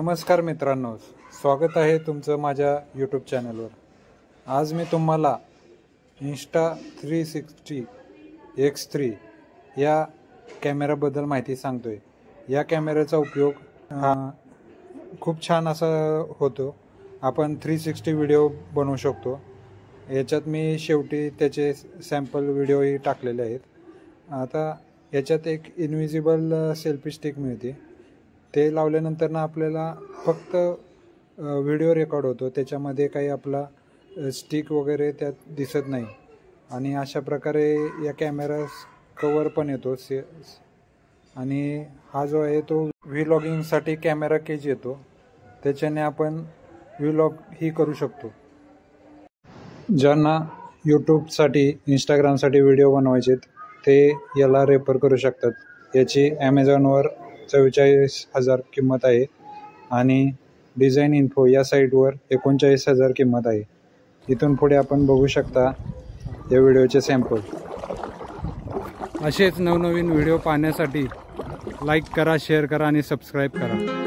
नमस्कार मित्रांनो, स्वागत आहे तुमचं माझ्या यूट्यूब चॅनलवर। आज मी तुम्हाला Insta360 X3 या कॅमेराबद्दल माहिती सांगतोय। या कॅमेऱ्याचा उपयोग खूप छान असा होतो। आपण 360 व्हिडिओ बनवू शकतो। याच्यात मी शेवटी त्याचे सॅम्पल व्हिडिओही टाकलेले आहेत। आता याच्यात एक इनविजिबल सेल्फी स्टिक मिळते। ते लावल्यानंतर ना आपल्याला फक्त व्हिडिओ रेकॉर्ड होतो, त्याच्यामध्ये काही आपला स्टिक वगैरे त्यात दिसत नाही। आणि अशा प्रकारे या कॅमेरा कवर पण येतो आणि हा जो आहे तो व्लॉगिंगसाठी कॅमेरा केज येतो, त्याच्याने आपण व्लॉग ही करू शकतो। ज्यांना यूट्यूबसाठी इंस्टाग्रामसाठी व्हिडिओ बनवायचे ते याला रेफर करू शकतात। याची ॲमेझॉनवर 44,000 किंमत आहे आणि डिझाईन इन्फो या साईटवर 39,000 किंमत आहे। इथून पुढे आपण बघू शकता या व्हिडिओचे सॅम्पल। असेच नवनवीन व्हिडिओ पाहण्यासाठी लाईक करा, शेअर करा आणि सबस्क्राईब करा।